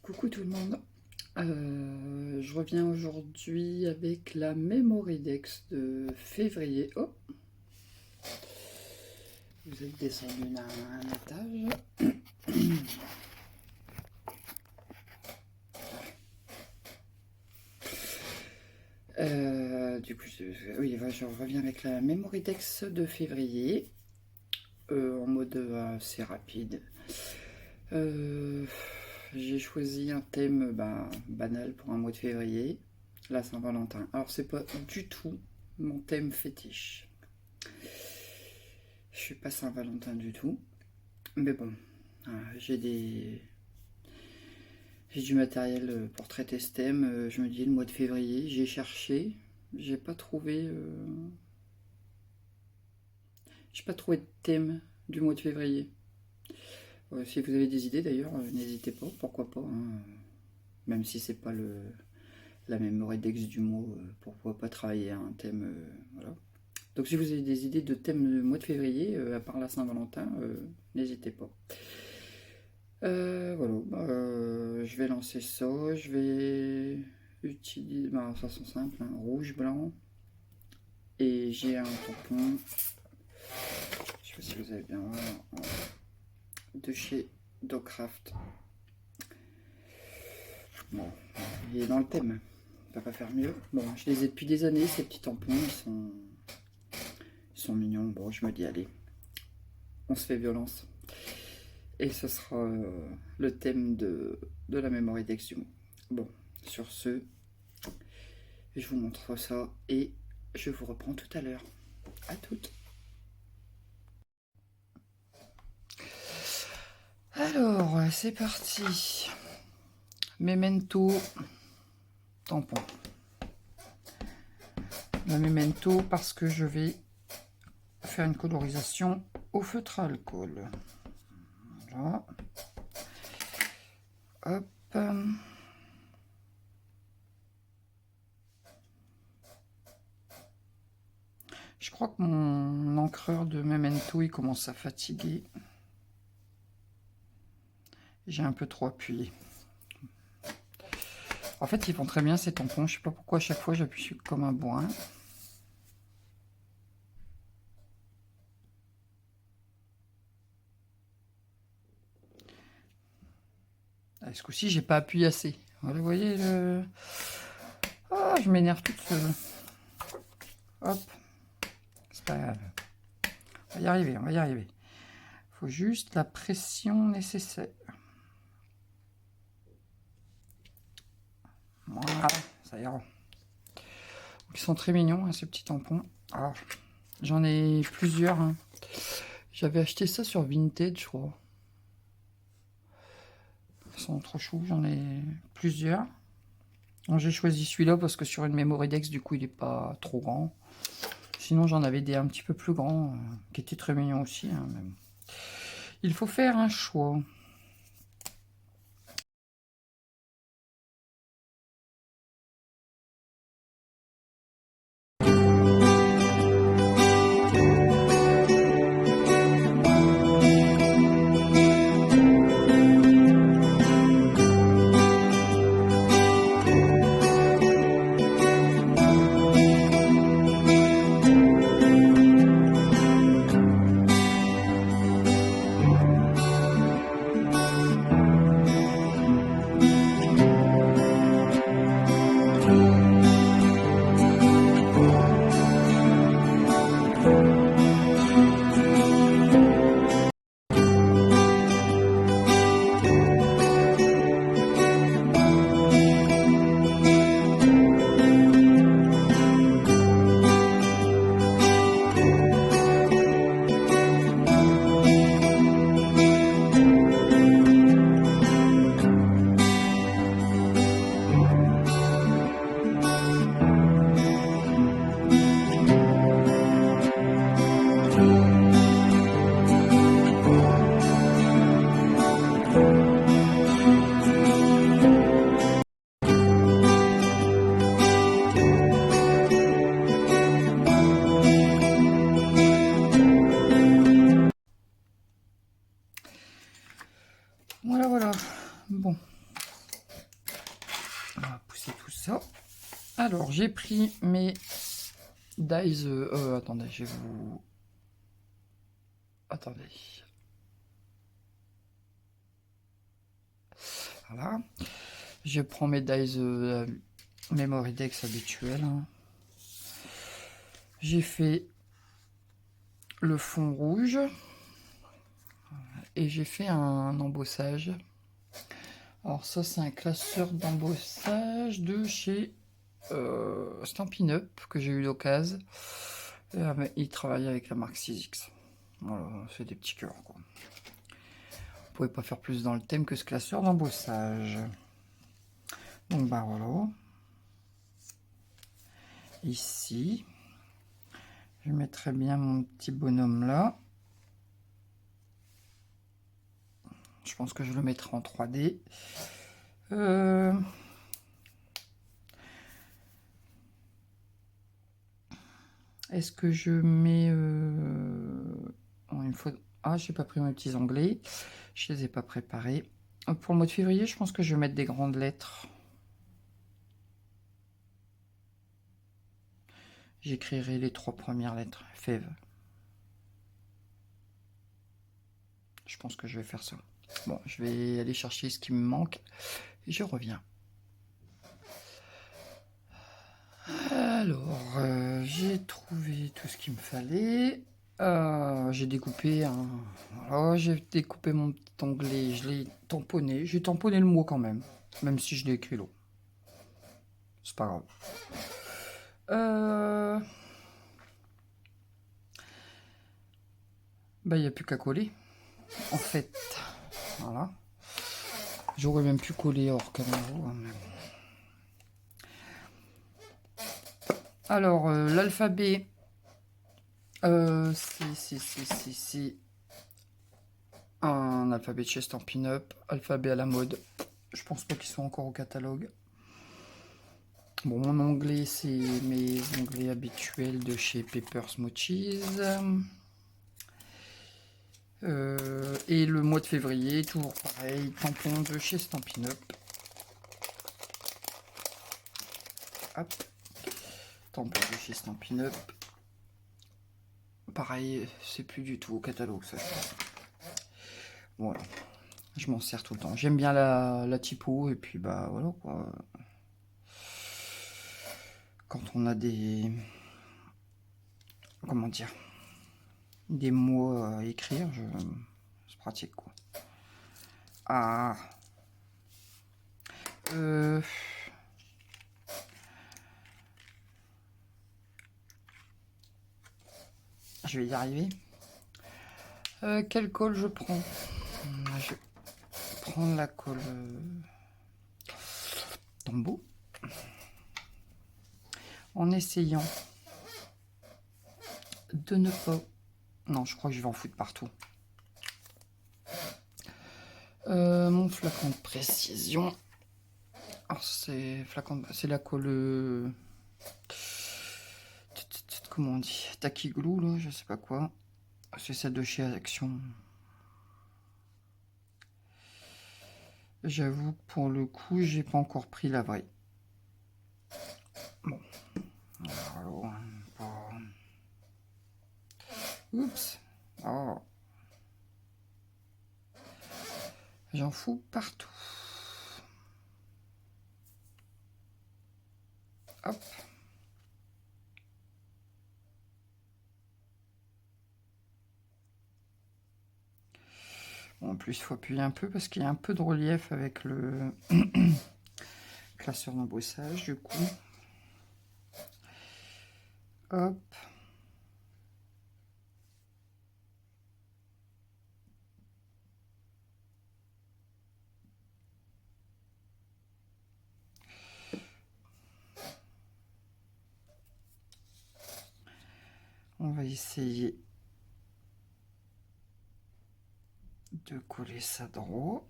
Coucou tout le monde, je reviens aujourd'hui avec la Memory Dex de février. Oh, vous êtes descendu d'un étage. Du coup, je reviens avec la Memory Dex de février, en mode assez rapide. J'ai choisi un thème banal pour un mois de février, la Saint-Valentin. Alors c'est pas du tout mon thème fétiche. Je suis pas Saint-Valentin du tout, mais bon, j'ai du matériel pour traiter ce thème. Je me dis le mois de février, j'ai cherché, j'ai pas trouvé de thème du mois de février. Si vous avez des idées d'ailleurs, n'hésitez pas, pourquoi pas, hein. Même si c'est pas la Memory Dex du mois, pourquoi pas travailler un thème, voilà. Donc si vous avez des idées de thèmes du mois de février, à part la Saint-Valentin, n'hésitez pas. Voilà, je vais lancer ça, je vais utiliser, de façon simple, hein, rouge, blanc, et j'ai un tampon, je sais pas si vous avez bien voir, de chez Docraft. Bon, il est dans le thème, on peut pas faire mieux. Bon, je les ai depuis des années, ces petits tampons, ils sont mignons. Bon, je me dis, allez, on se fait violence. Et ce sera le thème de la Memory Dex du mois. Bon, sur ce, je vous montre ça et je vous reprends tout à l'heure. À toutes. Alors, c'est parti. Memento tampon. Le Memento parce que je vais faire une colorisation au feutre à alcool. Voilà. Hop. Je crois que mon encreur de Memento il commence à fatiguer. J'ai un peu trop appuyé. En fait, ils font très bien ces tampons. Je sais pas pourquoi à chaque fois j'appuie comme un bourrin. Ce coup-ci, j'ai pas appuyé assez. Voilà, vous voyez le... Oh, je m'énerve toute seule. Hop. C'est pas grave. On va y arriver, on va y arriver. Il faut juste la pression nécessaire. Voilà, ça ira. Ils sont très mignons, hein, ces petits tampons. Alors, j'en ai plusieurs. Hein. J'avais acheté ça sur Vinted, je crois. Ils sont trop choux, j'en ai plusieurs. J'ai choisi celui-là parce que sur une Memory Dex, du coup, il n'est pas trop grand. Sinon, j'en avais des un petit peu plus grands, qui étaient très mignons aussi. Hein, même. Il faut faire un choix. Voilà, voilà. Bon. ça. Alors, j'ai pris mes dies. Attendez, je vais vous. Attendez. Voilà. Je prends mes dies Memory Dex habituels. J'ai fait le fond rouge. Et j'ai fait un embossage. Alors ça, c'est un classeur d'embossage de chez Stampin' Up que j'ai eu l'occasion. Il travaille avec la marque 6X. Voilà, c'est des petits cœurs, quoi. Vous pouvez pas faire plus dans le thème que ce classeur d'embossage. Donc bah voilà. Ici, je mettrai bien mon petit bonhomme là. Je pense que je le mettrai en 3D. Est-ce que je mets... une fois... Ah, j'ai pas pris mes petits onglets. Je les ai pas préparés. Pour le mois de février, je pense que je vais mettre des grandes lettres. J'écrirai les 3 premières lettres. Fève. Je pense que je vais faire ça. Bon, je vais aller chercher ce qui me manque. Et je reviens. Alors, j'ai trouvé tout ce qu'il me fallait. J'ai découpé voilà, j'ai découpé mon petit onglet, je l'ai tamponné. J'ai tamponné le mot quand même si je l'ai écrit l'eau. C'est pas grave. Bah, il n'y a plus qu'à coller. En fait, voilà. J'aurais même pu coller hors caméra. Alors, l'alphabet, c'est un alphabet de chez Stampin' Up, alphabet à la mode. Je pense pas qu'ils soient encore au catalogue. Bon, mon onglet, c'est mes onglets habituels de chez Paper Smoochies. Et le mois de février, toujours pareil, tampon de chez Stampin' Up. Hop. Tampon de chez Stampin' Up. Pareil, c'est plus du tout au catalogue, ça. Voilà. Je m'en sers tout le temps. J'aime bien la typo, et puis bah voilà quoi. Quand on a des... Comment dire, des mots à écrire, c'est pratique quoi. Ah. Je vais y arriver. Quelle colle je prends? Je vais prendre la colle Tombow. En essayant de ne pas... Non, je crois que je vais en foutre partout. Mon flacon de précision. Alors c'est flacon, c'est la colle... Comment on dit? Tacky glue, là, je sais pas quoi. C'est celle de chez Action. J'avoue que pour le coup, j'ai pas encore pris la vraie. Bon. Alors, oups. Oh. J'en fous partout. Hop. Bon, en plus, il faut appuyer un peu parce qu'il y a un peu de relief avec le classeur d'embossage, du coup. Hop. On va essayer de coller ça droit.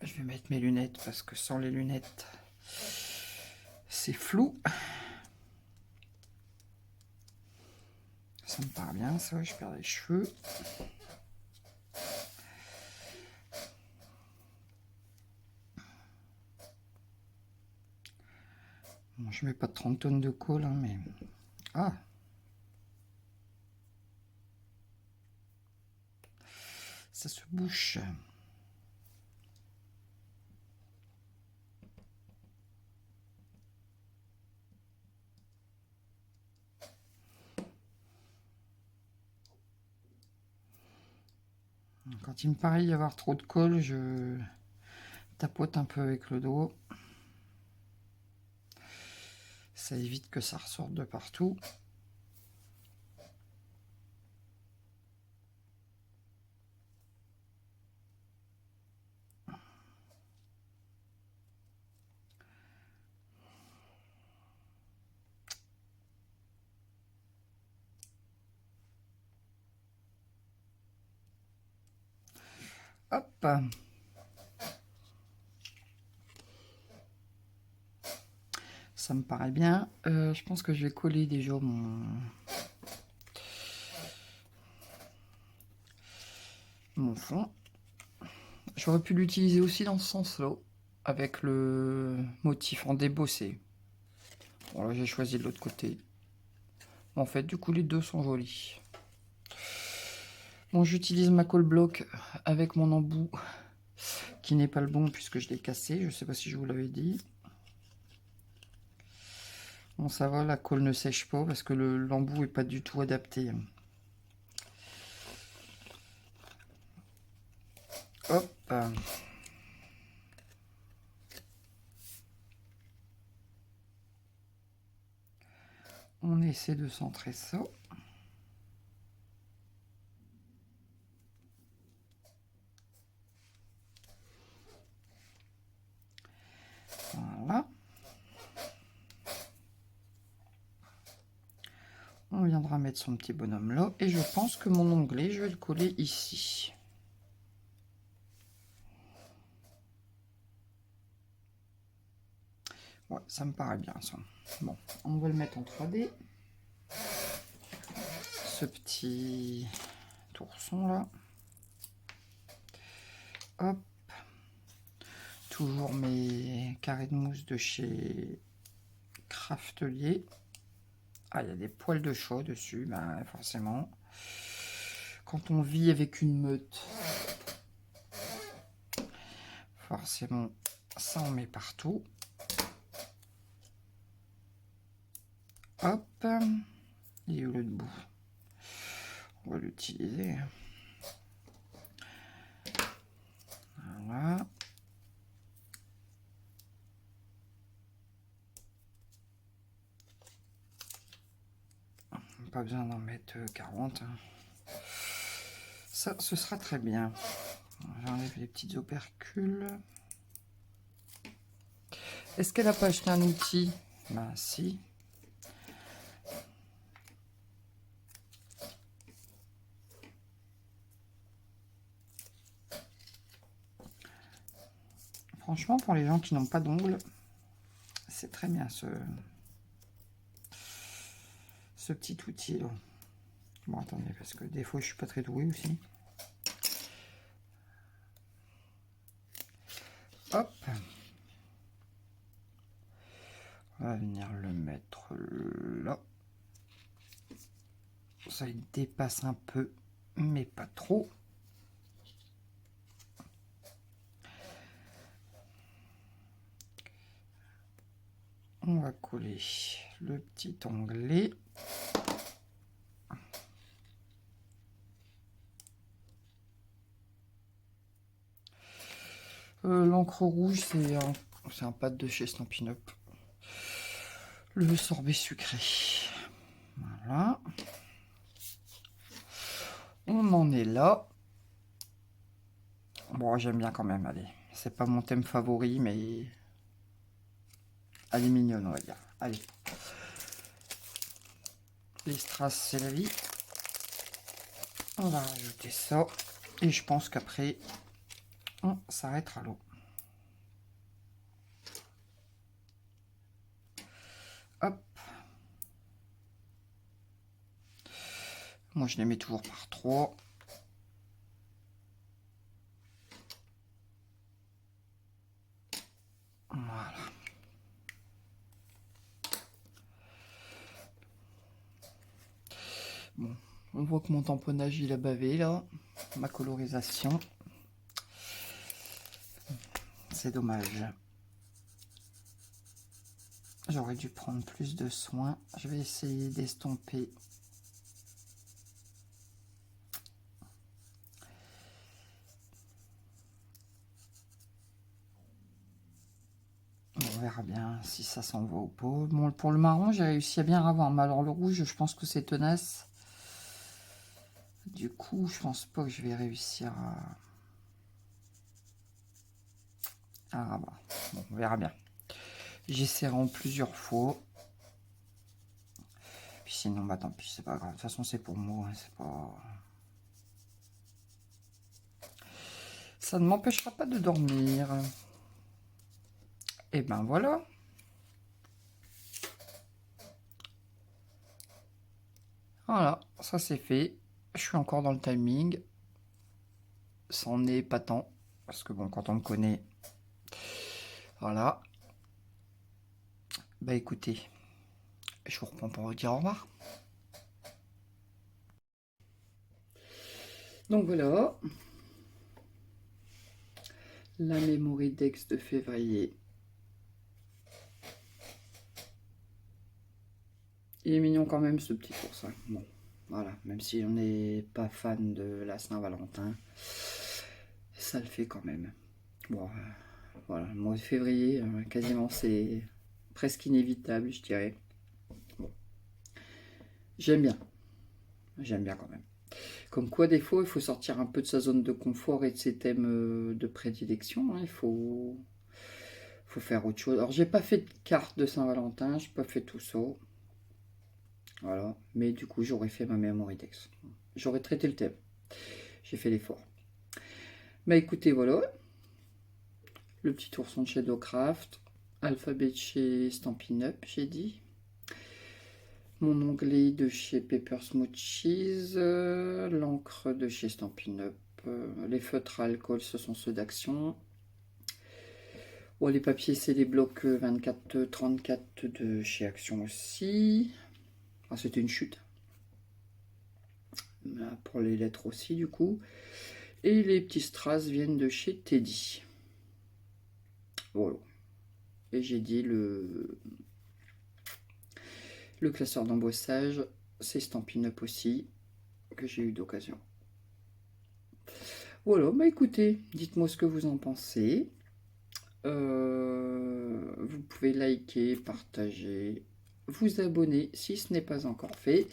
Je vais mettre mes lunettes parce que sans les lunettes, c'est flou. Ça me part bien, ça, je perds les cheveux. Bon, je mets pas 30 tonnes de colle, hein, mais... Ah! Ça se bouche. Quand il me paraît y avoir trop de colle, je tapote un peu avec le doigt. Ça évite que ça ressorte de partout. Hop! Ça me paraît bien. Je pense que je vais coller déjà mon fond. J'aurais pu l'utiliser aussi dans ce sens-là, avec le motif en débossé. Bon, là, j'ai choisi de l'autre côté. En fait, du coup, les deux sont jolis. Bon, j'utilise ma colle bloc avec mon embout, qui n'est pas le bon puisque je l'ai cassé. Je ne sais pas si je vous l'avais dit. Bon, ça va, la colle ne sèche pas parce que l'embout n'est pas du tout adapté. Hop! On essaie de centrer ça. Voilà. On viendra mettre son petit bonhomme là. Et je pense que mon onglet, je vais le coller ici. Ouais, ça me paraît bien ça. Bon, on va le mettre en 3D. Ce petit tourson là. Hop. Toujours mes carrés de mousse de chez Craftelier. Ah, il y a des poils de chat dessus, ben forcément. Quand on vit avec une meute, forcément, ça on met partout. Hop. Et le debout. On va l'utiliser. Voilà. Pas besoin d'en mettre 40. Ça, ce sera très bien. J'enlève les petites opercules. Est-ce qu'elle n'a pas acheté un outil? Ben si. Franchement, pour les gens qui n'ont pas d'ongles, c'est très bien ce petit outil là. Bon, attendez, parce que des fois, je suis pas très doué aussi. Hop. On va venir le mettre là. Ça, il dépasse un peu, mais pas trop. On va coller le petit onglet. L'encre rouge, c'est un pad de chez Stampin' Up. Le sorbet sucré. Voilà. On en est là. Bon, j'aime bien quand même, allez. C'est pas mon thème favori, mais elle est mignonne, on va dire. Allez. Les strass, c'est la vie. On va rajouter ça. Et je pense qu'après, on s'arrêtera l'eau. Hop. Moi, je les mets toujours par 3. Voilà. On voit que mon tamponnage il a bavé là, ma colorisation. C'est dommage. J'aurais dû prendre plus de soin. Je vais essayer d'estomper. On verra bien si ça s'en va ou pas. Bon, pour le marron, j'ai réussi à bien avoir. Mais alors le rouge, je pense que c'est tenace. Du coup, je pense pas que je vais réussir à rabat. Bon, on verra bien. J'essaierai en plusieurs fois. Puis sinon, bah tant pis, c'est pas grave. De toute façon, c'est pour moi. Hein, c'est pas... Ça ne m'empêchera pas de dormir. Et ben voilà. Voilà, ça c'est fait. Je suis encore dans le timing. C'en est pas tant. Parce que bon, quand on me connaît... Voilà. Bah écoutez, je vous reprends pour vous dire au revoir. Donc voilà. La Memory Dex de février. Il est mignon quand même ce petit ours. Bon, voilà. Même si on n'est pas fan de la Saint-Valentin, ça le fait quand même. Bon, voilà. Le mois de février, quasiment c'est presque inévitable, je dirais. Bon. J'aime bien. J'aime bien quand même. Comme quoi, des fois, il faut sortir un peu de sa zone de confort et de ses thèmes de prédilection. Hein. Il faut faire autre chose. Alors, j'ai pas fait de carte de Saint-Valentin, j'ai pas fait tout ça. Voilà. Mais du coup, j'aurais fait ma Memory Dex. J'aurais traité le thème. J'ai fait l'effort. Bah écoutez, voilà. Le petit ourson de chez Docraft. Alphabet de chez Stampin' Up, j'ai dit. Mon onglet de chez Paper Smoochies, l'encre de chez Stampin' Up, les feutres à alcool, ce sont ceux d'Action. Oh, les papiers, c'est les blocs 24-34 de chez Action aussi. Ah, c'était une chute. Pour les lettres aussi, du coup. Et les petits strass viennent de chez Teddy. Voilà. Et j'ai dit le classeur d'embossage, c'est Stampin' Up aussi, que j'ai eu d'occasion. Voilà, bah écoutez, dites-moi ce que vous en pensez. Vous pouvez liker, partager, vous abonner si ce n'est pas encore fait.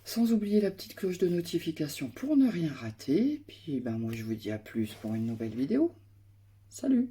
Sans oublier la petite cloche de notification pour ne rien rater. Puis ben moi je vous dis à plus pour une nouvelle vidéo. Salut!